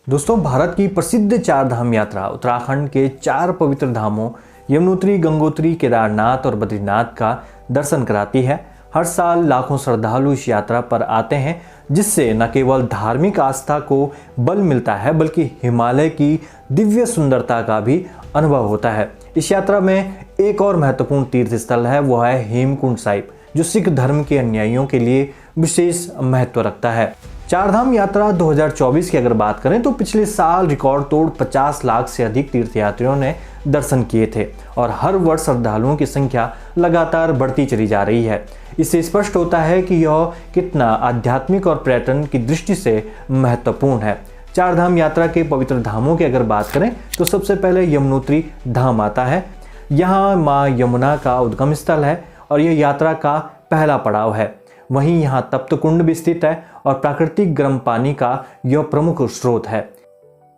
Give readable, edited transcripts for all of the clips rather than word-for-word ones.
दोस्तों, भारत की प्रसिद्ध चार धाम यात्रा उत्तराखंड के चार पवित्र धामों यमुनोत्री, गंगोत्री, केदारनाथ और बद्रीनाथ का दर्शन कराती है। हर साल लाखों श्रद्धालु इस यात्रा पर आते हैं, जिससे न केवल धार्मिक आस्था को बल मिलता है बल्कि हिमालय की दिव्य सुंदरता का भी अनुभव होता है। इस यात्रा में एक और महत्वपूर्ण तीर्थ स्थल है, वो है हेमकुंड साहिब, जो सिख धर्म के अनुयायियों के लिए विशेष महत्व रखता है। चारधाम यात्रा 2024 की अगर बात करें तो पिछले साल रिकॉर्ड तोड़ 50 लाख से अधिक तीर्थयात्रियों ने दर्शन किए थे और हर वर्ष श्रद्धालुओं की संख्या लगातार बढ़ती चली जा रही है। इससे स्पष्ट होता है कि यह कितना आध्यात्मिक और पर्यटन की दृष्टि से महत्वपूर्ण है। चारधाम यात्रा के पवित्र धामों की अगर बात करें तो सबसे पहले यमुनोत्री धाम आता है। यहाँ माँ यमुना का उद्गम स्थल है और यह यात्रा का पहला पड़ाव है। वहीं यहाँ तप्त कुंड भी स्थित है और प्राकृतिक गर्म पानी का यह प्रमुख स्रोत है।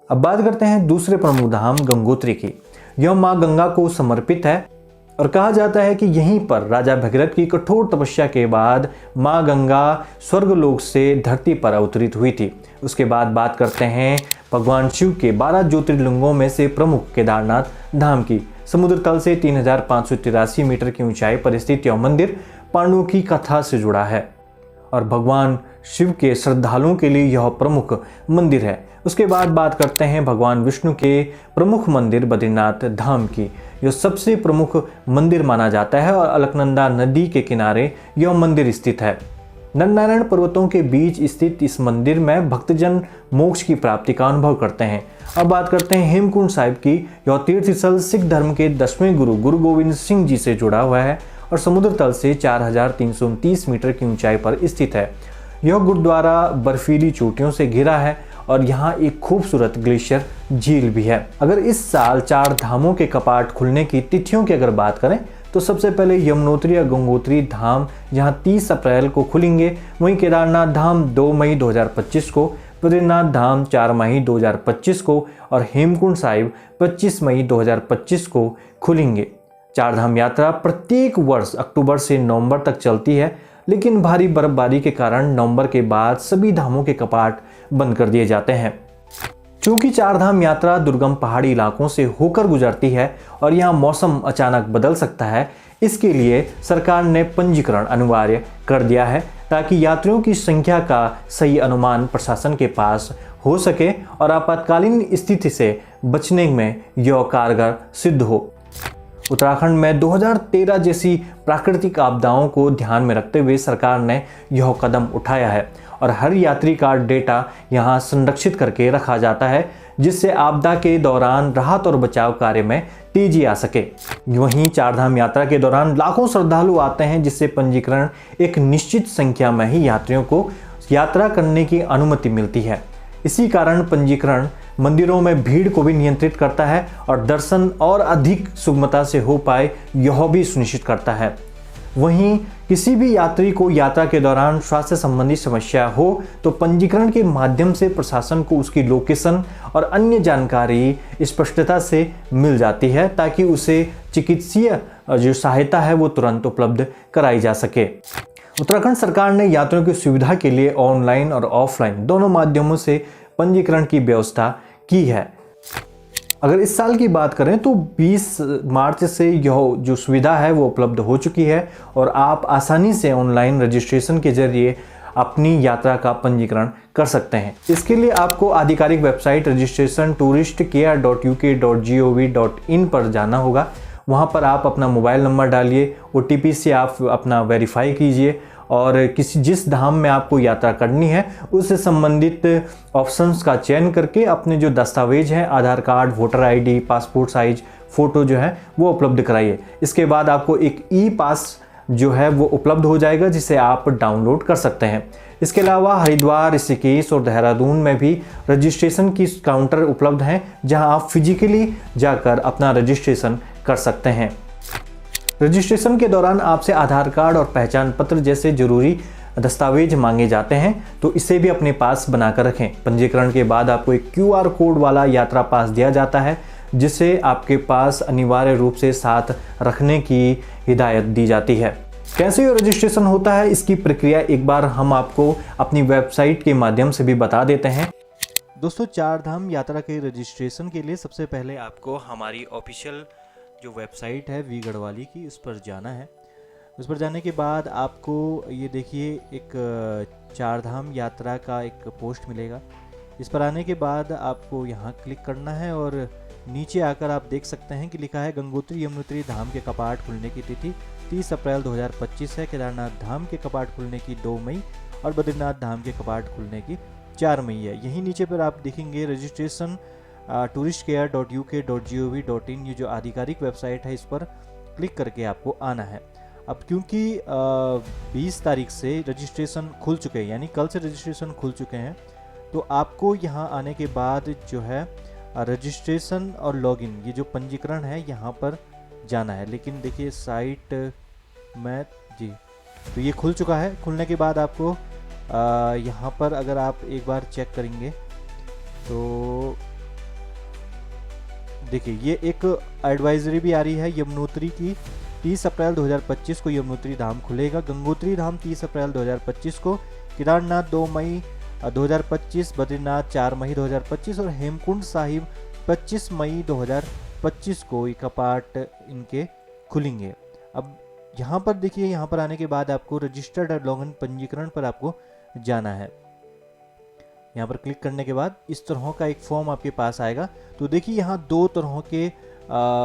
अब बात करते हैं दूसरे प्रमुख धाम गंगोत्री की। यह माँ गंगा को समर्पित है और कहा जाता है कि यहीं पर राजा भगीरथ की कठोर तपस्या के बाद माँ गंगा स्वर्गलोक से धरती पर अवतरित हुई थी। उसके बाद बात करते हैं भगवान शिव के 12 ज्योतिर्लिंगों में से प्रमुख केदारनाथ धाम की। समुद्र तल से 3583 मीटर की ऊंचाई पर स्थित यह मंदिर पांडवों की कथा से जुड़ा है और भगवान शिव के श्रद्धालुओं के लिए यह प्रमुख मंदिर है। उसके बाद बात करते हैं भगवान विष्णु के प्रमुख मंदिर बद्रीनाथ धाम की। यह सबसे प्रमुख मंदिर माना जाता है और अलकनंदा नदी के किनारे यह मंदिर स्थित है। नरनारायण पर्वतों के बीच स्थित इस मंदिर में भक्तजन मोक्ष की प्राप्ति का अनुभव करते हैं। अब बात करते हैं हेमकुंड साहिब की। यह तीर्थ स्थल सिख धर्म के 10वें गुरु गोविंद सिंह जी से जुड़ा हुआ है और समुद्र तल से 4329 मीटर की ऊंचाई पर स्थित है। यह गुरुद्वारा बर्फीली चोटियों से घिरा है और यहाँ एक खूबसूरत ग्लेशियर झील भी है। अगर इस साल चार धामों के कपाट खुलने की तिथियों की अगर बात करें तो सबसे पहले यमुनोत्री और गंगोत्री धाम यहाँ 30 अप्रैल को खुलेंगे। वहीं केदारनाथ धाम 2 मई 2025 को, बद्रीनाथ धाम 4 मई 2025 को और हेमकुंड साहिब 25 मई 2025 को खुलेंगे। चारधाम यात्रा प्रत्येक वर्ष अक्टूबर से नवंबर तक चलती है, लेकिन भारी बर्फबारी के कारण नवंबर के बाद सभी धामों के कपाट बंद कर दिए जाते हैं। चूंकि चारधाम यात्रा दुर्गम पहाड़ी इलाकों से होकर गुजरती है और यहाँ मौसम अचानक बदल सकता है, इसके लिए सरकार ने पंजीकरण अनिवार्य कर दिया है ताकि यात्रियों की संख्या का सही अनुमान प्रशासन के पास हो सके और आपातकालीन स्थिति से बचने में यह कारगर सिद्ध हो। उत्तराखंड में 2013 जैसी प्राकृतिक आपदाओं को ध्यान में रखते हुए सरकार ने यह कदम उठाया है और हर यात्री का डेटा यहां संरक्षित करके रखा जाता है, जिससे आपदा के दौरान राहत और बचाव कार्य में तेजी आ सके। वहीं चारधाम यात्रा के दौरान लाखों श्रद्धालु आते हैं, जिससे पंजीकरण एक निश्चित संख्या में ही यात्रियों को यात्रा करने की अनुमति मिलती है। इसी कारण पंजीकरण मंदिरों में भीड़ को भी नियंत्रित करता है और दर्शन और अधिक सुगमता से हो पाए यह भी सुनिश्चित करता है। वहीं किसी भी यात्री को यात्रा के दौरान स्वास्थ्य संबंधी समस्या हो तो पंजीकरण के माध्यम से प्रशासन को उसकी लोकेशन और अन्य जानकारी स्पष्टता से मिल जाती है, ताकि उसे चिकित्सीय जो सहायता है वो तुरंत उपलब्ध कराई जा सके। उत्तराखंड सरकार ने यात्रियों की सुविधा के लिए ऑनलाइन और ऑफलाइन दोनों माध्यमों से पंजीकरण की व्यवस्था की है। अगर इस साल की बात करें तो 20 मार्च से यह जो सुविधा है वो उपलब्ध हो चुकी है और आप आसानी से ऑनलाइन रजिस्ट्रेशन के जरिए अपनी यात्रा का पंजीकरण कर सकते हैं। इसके लिए आपको आधिकारिक वेबसाइट registrationtouristcare.uk.gov.in पर जाना होगा। वहाँ पर आप अपना मोबाइल नंबर डालिए, OTP से आप अपना वेरीफाई कीजिए और जिस धाम में आपको यात्रा करनी है उससे संबंधित ऑप्शंस का चयन करके अपने जो दस्तावेज हैं, Aadhaar card, voter ID, passport size photo जो है वो उपलब्ध कराइए। इसके बाद आपको एक ई-पास जो है वो उपलब्ध हो जाएगा, जिसे आप डाउनलोड कर सकते हैं। इसके अलावा हरिद्वार, ऋषिकेश और देहरादून में भी रजिस्ट्रेशन की काउंटर उपलब्ध हैं, जहां आप फिजिकली जाकर अपना रजिस्ट्रेशन कर सकते हैं। रजिस्ट्रेशन के दौरान आपसे आधार कार्ड और पहचान पत्र जैसे जरूरी दस्तावेज मांगे जाते हैं, तो इसे भी अपने पास बनाकर रखें। पंजीकरण के बाद आपको एक QR कोड वाला यात्रा पास दिया जाता है, जिसे आपके पास अनिवार्य रूप से साथ रखने की हिदायत दी जाती है। कैसे ये रजिस्ट्रेशन होता है, इसकी प्रक्रिया एक बार हम आपको अपनी वेबसाइट के माध्यम से भी बता देते हैं। दोस्तों, चार धाम यात्रा के रजिस्ट्रेशन के लिए सबसे पहले आपको हमारी ऑफिशियल जो वेबसाइट है वी गढ़वाली की, उस पर जाना है। उस पर जाने के बाद आपको ये देखिए एक चार धाम यात्रा का एक पोस्ट मिलेगा। इस पर आने के बाद आपको यहाँ क्लिक करना है और नीचे आकर आप देख सकते हैं कि लिखा है गंगोत्री यमुनोत्री धाम के कपाट खुलने की तिथि 30 अप्रैल 2025 है। केदारनाथ धाम के कपाट खुलने की 2 मई और बद्रीनाथ धाम के कपाट खुलने की 4 मई है। यहीं नीचे पर आप देखेंगे रजिस्ट्रेशन touristcare.uk.gov.in, ये जो आधिकारिक वेबसाइट है, इस पर क्लिक करके आपको आना है। अब क्योंकि 20 तारीख से रजिस्ट्रेशन खुल चुके हैं, यानी कल से रजिस्ट्रेशन खुल चुके हैं, तो आपको यहाँ आने के बाद जो है रजिस्ट्रेशन और लॉगिन, ये जो पंजीकरण है, यहाँ पर जाना है। लेकिन देखिए साइट में जी, तो ये खुल चुका है। खुलने के बाद आपको यहाँ पर अगर आप एक बार चेक करेंगे तो देखिए ये एक एडवाइजरी भी आ रही है यमुनोत्री की। 30 अप्रैल 2025 को यमुनोत्री धाम खुलेगा, गंगोत्री धाम 30 अप्रैल 2025 को, केदारनाथ 2 मई 2025, बद्रीनाथ 4 मई 2025 और हेमकुंड साहिब 25 मई 2025 को ये कपाट इनके खुलेंगे। अब यहाँ पर देखिए, यहाँ पर आने के बाद आपको रजिस्टर्ड और लॉगिन पंजीकरण पर आपको जाना है। यहाँ पर क्लिक करने के बाद इस तरह का एक फॉर्म आपके पास आएगा। तो देखिए यहाँ 2 तरह के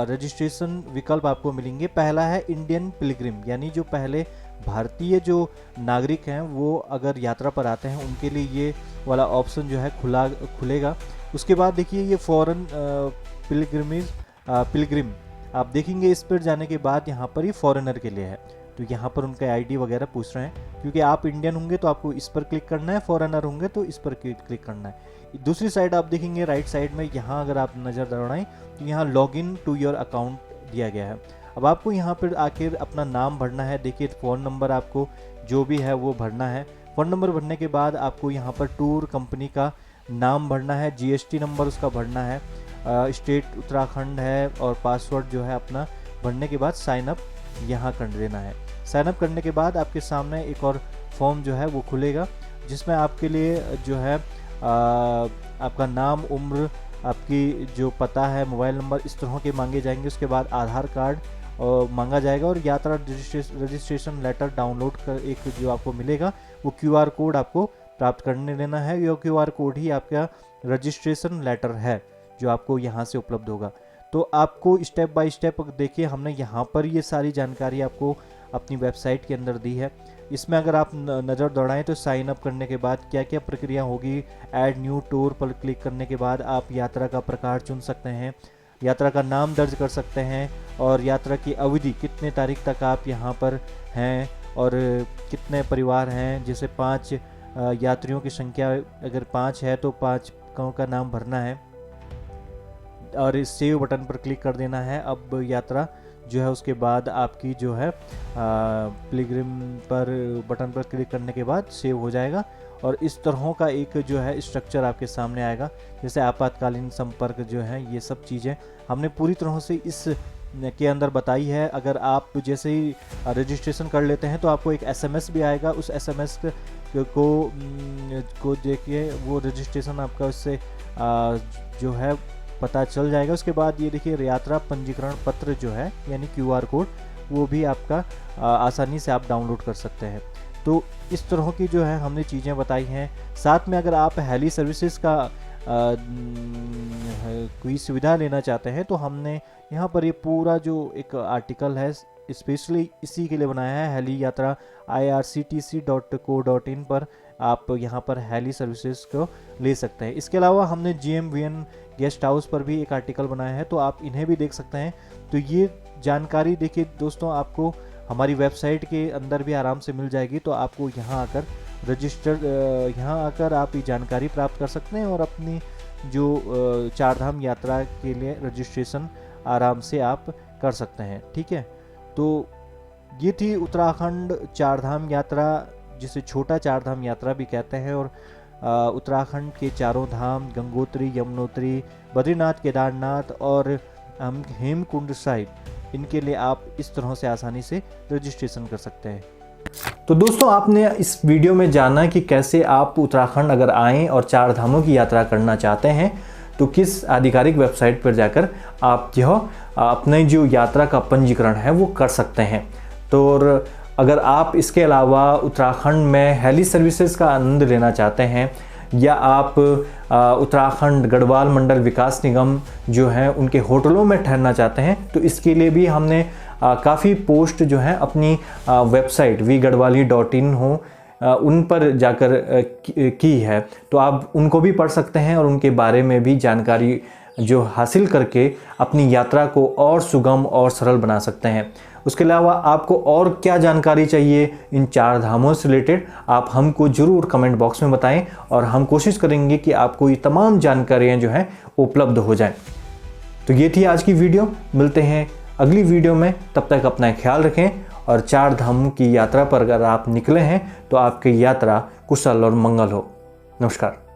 रजिस्ट्रेशन विकल्प आपको मिलेंगे। पहला है इंडियन पिलग्रिम, यानी जो पहले भारतीय जो नागरिक हैं वो अगर यात्रा पर आते हैं उनके लिए ये वाला ऑप्शन जो है खुलेगा। उसके बाद देखिए ये फॉरेन पिलग्रिम आप देखेंगे। इस पर जाने के बाद यहाँ पर ये फॉरेनर के लिए है, तो यहाँ पर उनका आईडी वगैरह पूछ रहे हैं। क्योंकि आप इंडियन होंगे तो आपको इस पर क्लिक करना है, फॉरेनर होंगे तो इस पर क्लिक करना है। दूसरी साइड आप देखेंगे राइट साइड में, यहाँ अगर आप नज़र दौड़ाएं तो यहाँ लॉगिन टू योर अकाउंट दिया गया है। अब आपको यहाँ पर आकर अपना नाम भरना है। देखिए फ़ोन नंबर आपको जो भी है वो भरना है। फ़ोन नंबर भरने के बाद आपको यहाँ पर टूर कंपनी का नाम भरना है, GST नंबर उसका भरना है, स्टेट उत्तराखंड है और पासवर्ड जो है अपना भरने के बाद साइन अप यहाँ कर देना है। साइन अप करने के बाद आपके सामने एक और फॉर्म जो है वो खुलेगा, जिसमें आपके लिए जो है आपका नाम, उम्र, आपकी जो पता है, मोबाइल नंबर, इस तरह के मांगे जाएंगे। उसके बाद आधार कार्ड मांगा जाएगा और यात्रा रजिस्ट्रेशन लेटर डाउनलोड कर एक जो आपको मिलेगा वो QR कोड आपको प्राप्त करने लेना है। यह QR कोड ही आपका रजिस्ट्रेशन लेटर है जो आपको यहाँ से उपलब्ध होगा। तो आपको स्टेप बाय स्टेप देखिए, हमने यहाँ पर ये सारी जानकारी आपको अपनी वेबसाइट के अंदर दी है। इसमें अगर आप नज़र दौड़ाएं तो साइन अप करने के बाद क्या क्या प्रक्रिया होगी। ऐड न्यू टूर पर क्लिक करने के बाद आप यात्रा का प्रकार चुन सकते हैं, यात्रा का नाम दर्ज कर सकते हैं और यात्रा की अवधि कितने तारीख तक आप यहाँ पर हैं और कितने परिवार हैं। जैसे 5 यात्रियों की संख्या अगर 5 है तो 5 का नाम भरना है और इस सेव बटन पर क्लिक कर देना है। अब यात्रा जो है उसके बाद आपकी जो है पिलग्रिम पर बटन पर क्लिक करने के बाद सेव हो जाएगा और इस तरह का एक जो है स्ट्रक्चर आपके सामने आएगा। जैसे आपातकालीन संपर्क जो है, ये सब चीज़ें हमने पूरी तरह से इस के अंदर बताई है। अगर आप जैसे ही रजिस्ट्रेशन कर लेते हैं तो आपको एक SMS भी आएगा। उस SMS को देखिए वो रजिस्ट्रेशन आपका उससे जो है पता चल जाएगा। उसके बाद ये देखिए यात्रा पंजीकरण पत्र जो है यानी QR कोड, वो भी आपका आसानी से आप डाउनलोड कर सकते हैं। तो इस तरह की जो है हमने चीज़ें बताई हैं। साथ में अगर आप हेली सर्विसेज का कोई सुविधा लेना चाहते हैं तो हमने यहाँ पर ये पूरा जो एक आर्टिकल है स्पेशली इसी के लिए बनाया है। हेली यात्रा irctc.co.in पर आप यहाँ पर हेली सर्विसेज को ले सकते हैं। इसके अलावा हमने GMVN गेस्ट हाउस पर भी एक आर्टिकल बनाया है, तो आप इन्हें भी देख सकते हैं। तो ये जानकारी देखिए दोस्तों आपको हमारी वेबसाइट के अंदर भी आराम से मिल जाएगी। तो आपको यहाँ आकर यहाँ आकर आप ये जानकारी प्राप्त कर सकते हैं और अपनी जो चारधाम यात्रा के लिए रजिस्ट्रेशन आराम से आप कर सकते हैं। ठीक है, तो ये थी उत्तराखंड चारधाम यात्रा, जिसे छोटा चारधाम यात्रा भी कहते हैं। और उत्तराखंड के चारों धाम गंगोत्री, यमुनोत्री, बद्रीनाथ, केदारनाथ और हेमकुंड साहिब, इनके लिए आप इस तरह से आसानी से रजिस्ट्रेशन कर सकते हैं। तो दोस्तों, आपने इस वीडियो में जाना कि कैसे आप उत्तराखंड अगर आएँ और 4 धामों की यात्रा करना चाहते हैं तो किस आधिकारिक वेबसाइट पर जाकर आप जो अपने जो यात्रा का पंजीकरण है वो कर सकते हैं। तो और अगर आप इसके अलावा उत्तराखंड में हेली सर्विसेज का आनंद लेना चाहते हैं या आप उत्तराखंड गढ़वाल मंडल विकास निगम जो हैं उनके होटलों में ठहरना चाहते हैं, तो इसके लिए भी हमने काफ़ी पोस्ट जो है अपनी वेबसाइट vgadwali.in हो उन पर जाकर की है। तो आप उनको भी पढ़ सकते हैं और उनके बारे में भी जानकारी जो हासिल करके अपनी यात्रा को और सुगम और सरल बना सकते हैं। उसके अलावा आपको और क्या जानकारी चाहिए इन 4 धामों से रिलेटेड, आप हमको ज़रूर कमेंट बॉक्स में बताएं और हम कोशिश करेंगे कि आपको ये तमाम जानकारियाँ जो हैं उपलब्ध हो जाएं। तो ये थी आज की वीडियो, मिलते हैं अगली वीडियो में। तब तक अपना ख्याल रखें और 4 धामों की यात्रा पर अगर आप निकले हैं तो आपकी यात्रा कुशल और मंगल हो। नमस्कार।